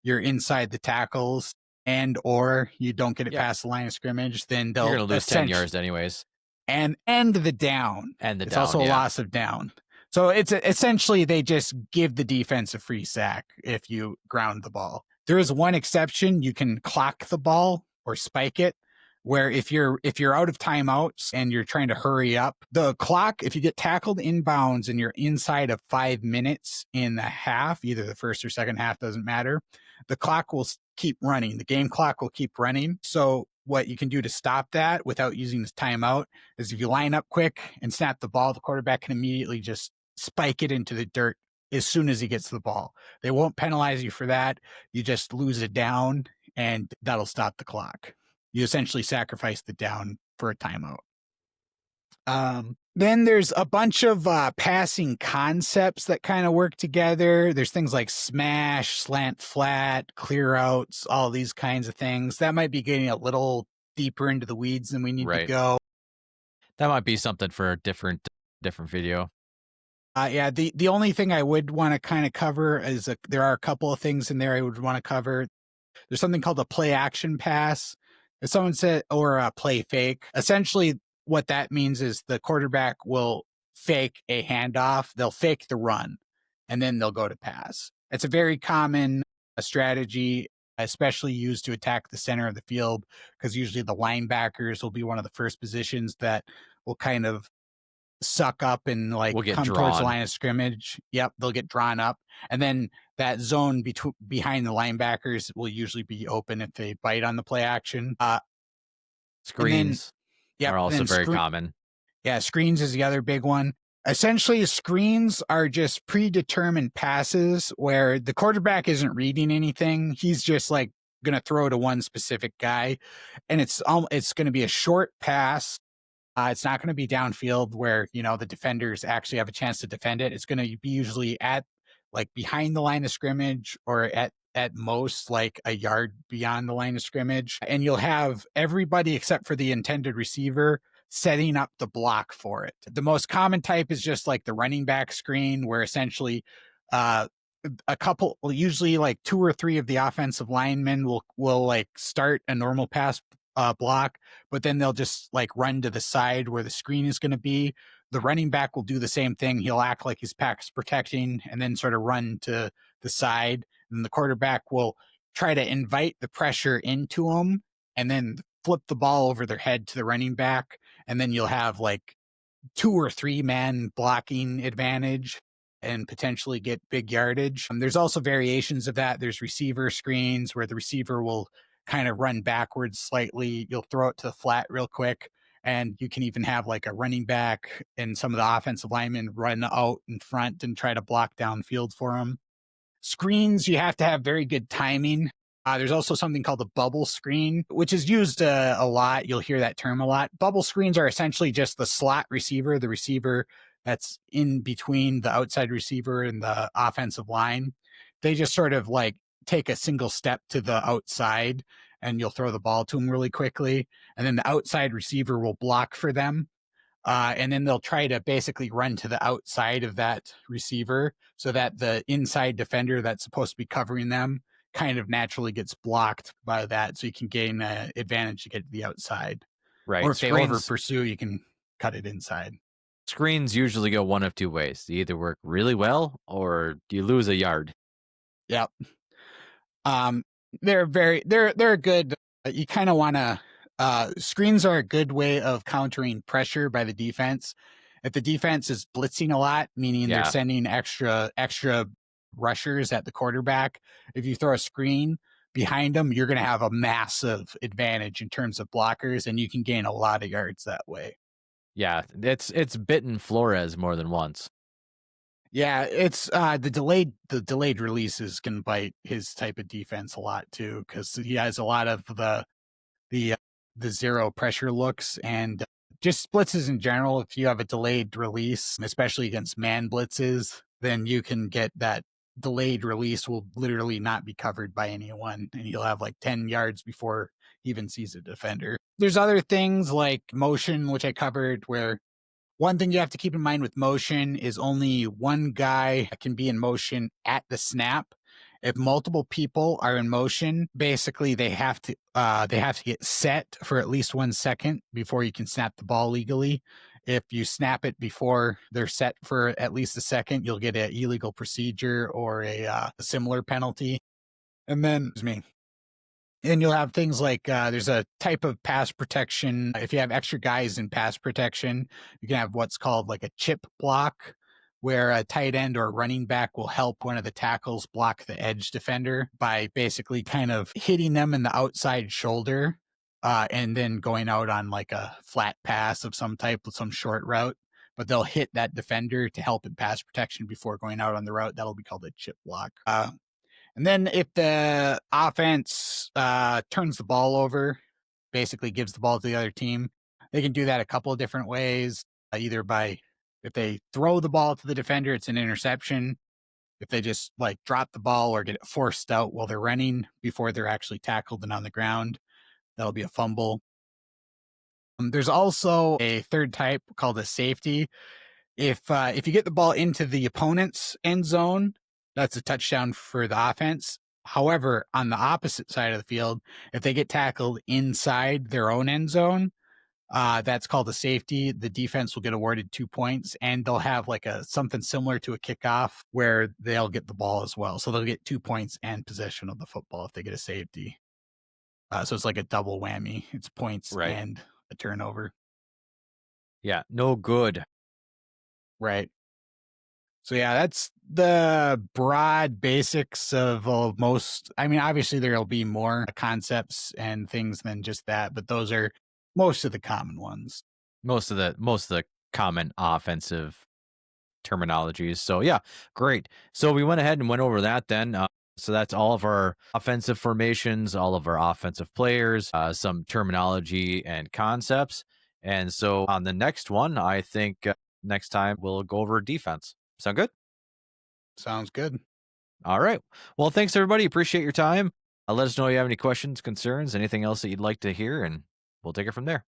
you're inside the tackles and or you don't get it past the line of scrimmage, then
You're
they'll
going to lose 10 yards anyways.
and end the down. It's also a loss of down. So it's essentially they just give the defense a free sack if you ground the ball. There is one exception. You can clock the ball or spike it, where if you're out of timeouts and you're trying to hurry up, the clock, if you get tackled inbounds and you're inside of 5 minutes in the half, either the first or second half, doesn't matter, the clock will keep running. The game clock will keep running. So what you can do to stop that without using this timeout is if you line up quick and snap the ball, the quarterback can immediately just spike it into the dirt as soon as he gets the ball. They won't penalize you for that. You just lose it down, and that'll stop the clock. You essentially sacrifice the down for a timeout. Then there's a bunch of passing concepts that kind of work together. There's things like smash, slant flat, clear outs, all these kinds of things. That might be getting a little deeper into the weeds than we need to
Right.
go.
That might be something for a different video.
Yeah, the only thing I would want to kind of cover is there are a couple of things in there I would want to cover. There's something called a play action pass. If someone said, or a play fake, essentially what that means is the quarterback will fake a handoff. They'll fake the run and then they'll go to pass. It's a very common strategy, especially used to attack the center of the field, because usually the linebackers will be one of the first positions that will kind of suck up and like
We'll get
come towards the
drawn.
line of scrimmage. Yep, they'll get drawn up, and then that zone behind the linebackers will usually be open if they bite on the play action. And then
Screens
yep,
are also
then
very common.
yeah, screens is the other big one. Essentially, screens are just predetermined passes where the quarterback isn't reading anything. He's just like going to throw to one specific guy, and it's going to be a short pass. It's not going to be downfield where, the defenders actually have a chance to defend it. It's going to be usually at like behind the line of scrimmage, or at most like a yard beyond the line of scrimmage. And you'll have everybody except for the intended receiver setting up the block for it. The most common type is just like the running back screen, where essentially uh, usually like two or three of the offensive linemen will like start a normal pass block, but then they'll just like run to the side where the screen is going to be. The running back will do the same thing. He'll act like he's pass protecting and then sort of run to the side. And the quarterback will try to invite the pressure into him and then flip the ball over their head to the running back. And then you'll have like two or three man blocking advantage and potentially get big yardage. There's also variations of that. There's receiver screens where the receiver will kind of run backwards slightly. You'll throw it to the flat real quick. And you can even have like a running back and some of the offensive linemen run out in front and try to block downfield for them. Screens, you have to have very good timing. There's also something called a bubble screen, which is used a lot. You'll hear that term a lot. Bubble screens are essentially just the slot receiver, the receiver that's in between the outside receiver and the offensive line. They just sort of like take a single step to the outside and you'll throw the ball to them really quickly. And then the outside receiver will block for them, and then they'll try to basically run to the outside of that receiver so that the inside defender that's supposed to be covering them kind of naturally gets blocked by that. So you can gain an advantage to get to the outside. Or
Right.
if they over pursue, you can cut it inside.
Screens usually go one of two ways. They either work really well or you lose a yard.
Yep. Um, they're good. You kind of want to, screens are a good way of countering pressure by the defense. If the defense is blitzing a lot, meaning they're
Yeah.
sending extra rushers at the quarterback, if you throw a screen behind them, you're going to have a massive advantage in terms of blockers, and you can gain a lot of yards that way.
Yeah. It's bitten Flores more than once.
Yeah, it's the delayed releases can bite his type of defense a lot too, because he has a lot of the the zero pressure looks and just blitzes in general. If you have a delayed release, especially against man blitzes, then you can get that delayed release will literally not be covered by anyone, and you'll have like 10 yards before he even sees a defender. There's other things like motion, which I covered, where one thing you have to keep in mind with motion is only one guy can be in motion at the snap. If multiple people are in motion, basically they have to get set for at least 1 second before you can snap the ball legally. If you snap it before they're set for at least a second, you'll get an illegal procedure or a similar penalty. And then, excuse me, And you'll have things like there's a type of pass protection. If you have extra guys in pass protection, you can have what's called like a chip block, where a tight end or running back will help one of the tackles block the edge defender by basically kind of hitting them in the outside shoulder and then going out on like a flat pass of some type with some short route. But they'll hit that defender to help in pass protection before going out on the route. That'll be called a chip block. And then if the offense turns the ball over, basically gives the ball to the other team, they can do that a couple of different ways. Either by if they throw the ball to the defender, it's an interception. If they just like drop the ball or get it forced out while they're running before they're actually tackled and on the ground, that'll be a fumble. There's also a third type called a safety. If you get the ball into the opponent's end zone, that's a touchdown for the offense. However, on the opposite side of the field, if they get tackled inside their own end zone, that's called a safety. The defense will get awarded 2 points, and they'll have like a something similar to a kickoff where they'll get the ball as well. So they'll get 2 points and possession of the football if they get a safety. So it's like a double whammy. It's points
Right.
and a turnover.
Yeah. No good.
Right. So yeah, that's the broad basics of most. I mean, obviously there'll be more concepts and things than just that, but those are most of the common ones.
Most of the common offensive terminologies. So yeah, great. So we went ahead and went over that then. So that's all of our offensive formations, all of our offensive players, some terminology and concepts. And so on the next one, I think next time we'll go over defense. Sound good?
Sounds good.
All right. Well, thanks everybody. Appreciate your time. Let us know if you have any questions, concerns, anything else that you'd like to hear, and we'll take it from there.